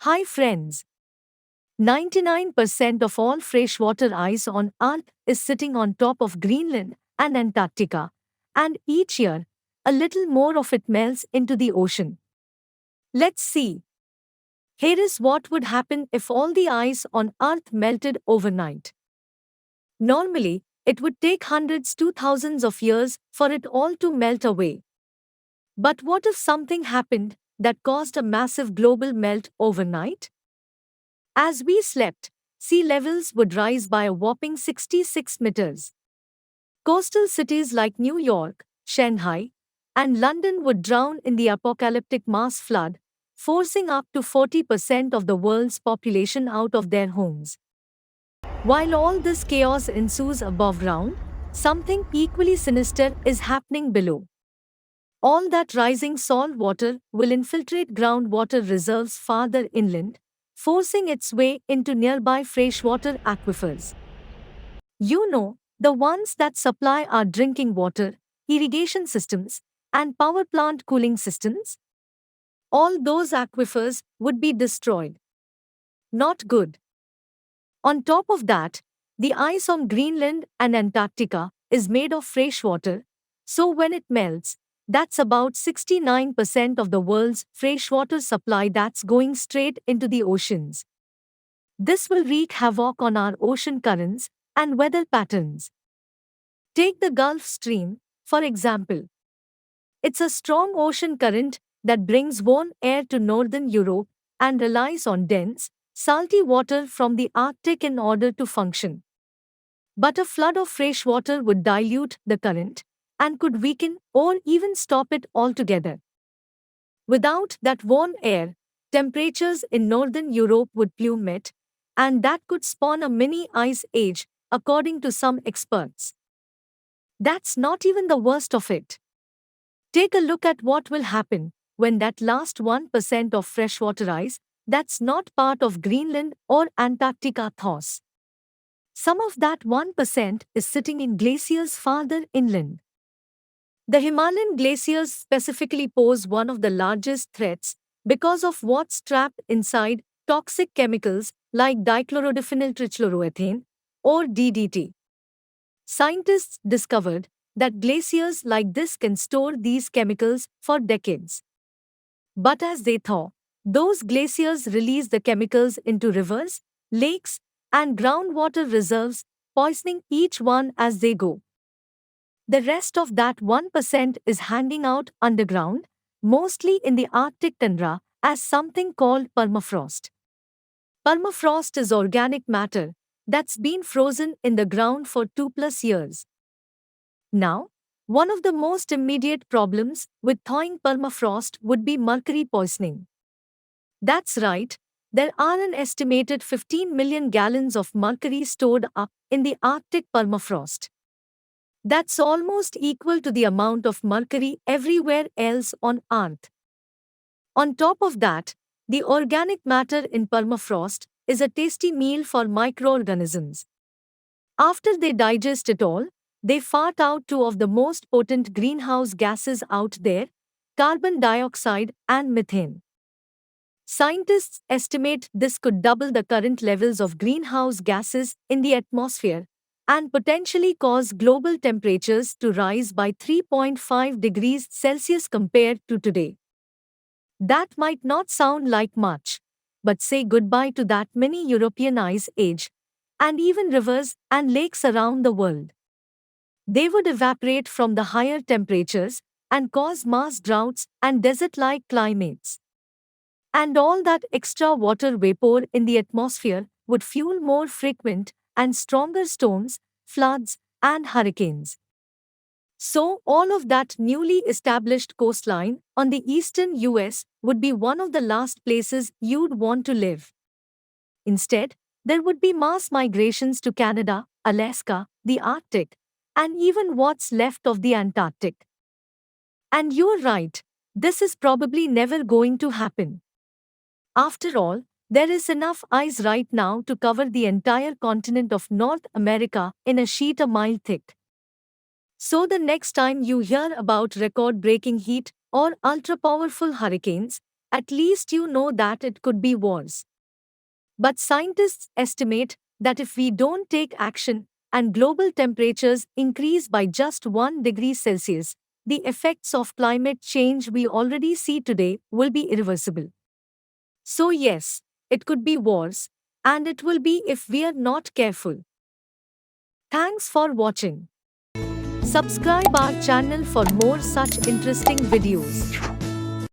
Hi friends. 99% of all freshwater ice on Earth is sitting on top of Greenland and Antarctica, and each year, a little more of it melts into the ocean. Let's see. Here is what would happen if all the ice on Earth melted overnight. Normally, it would take hundreds to thousands of years for it all to melt away. But what if something happened that caused a massive global melt overnight? As we slept, sea levels would rise by a whopping 66 meters. Coastal cities like New York, Shanghai, and London would drown in the apocalyptic mass flood, forcing up to 40% of the world's population out of their homes. While all this chaos ensues above ground, something equally sinister is happening below. All that rising salt water will infiltrate groundwater reserves farther inland, forcing its way into nearby freshwater aquifers. You know, the ones that supply our drinking water, irrigation systems, and power plant cooling systems? All those aquifers would be destroyed. Not good. On top of that, the ice on Greenland and Antarctica is made of fresh water, so when it melts, that's about 69% of the world's freshwater supply that's going straight into the oceans. This will wreak havoc on our ocean currents and weather patterns. Take the Gulf Stream, for example. It's a strong ocean current that brings warm air to northern Europe and relies on dense, salty water from the Arctic in order to function. But a flood of fresh water would dilute the current and could weaken or even stop it altogether. Without that warm air, temperatures in northern Europe would plummet, and that could spawn a mini ice age, according to some experts. That's not even the worst of it. Take a look at what will happen when that last 1% of freshwater ice that's not part of Greenland or Antarctica thaws. Some of that 1% is sitting in glaciers farther inland. The Himalayan glaciers specifically pose one of the largest threats because of what's trapped inside toxic chemicals like dichlorodephényl or DDT. Scientists discovered that glaciers like this can store these chemicals for decades. But as they thaw, those glaciers release the chemicals into rivers, lakes, and groundwater reserves, poisoning each one as they go. The rest of that 1% is hanging out underground, mostly in the Arctic tundra, as something called permafrost. Permafrost is organic matter that's been frozen in the ground for 2+ years. Now, one of the most immediate problems with thawing permafrost would be mercury poisoning. That's right, there are an estimated 15 million gallons of mercury stored up in the Arctic permafrost. That's almost equal to the amount of mercury everywhere else on Earth. On top of that, the organic matter in permafrost is a tasty meal for microorganisms. After they digest it all, they fart out two of the most potent greenhouse gases out there, carbon dioxide and methane. Scientists estimate this could double the current levels of greenhouse gases in the atmosphere and potentially cause global temperatures to rise by 3.5 degrees Celsius compared to today. That might not sound like much, but say goodbye to that mini European ice age, and even rivers and lakes around the world. They would evaporate from the higher temperatures and cause mass droughts and desert-like climates. And all that extra water vapor in the atmosphere would fuel more frequent and stronger storms, floods, and hurricanes. So, all of that newly established coastline on the eastern US would be one of the last places you'd want to live. Instead, there would be mass migrations to Canada, Alaska, the Arctic, and even what's left of the Antarctic. And you're right, this is probably never going to happen. After all, there is enough ice right now to cover the entire continent of North America in a sheet a mile thick. So the next time you hear about record-breaking heat or ultra-powerful hurricanes, At least you know that it could be wars. But scientists estimate that if we don't take action and global temperatures increase by just 1 degree Celsius, the effects of climate change we already see today will be irreversible. So, yes, it could be wars, and it will be if we are not careful. Thanks for watching. Subscribe our channel for more such interesting videos.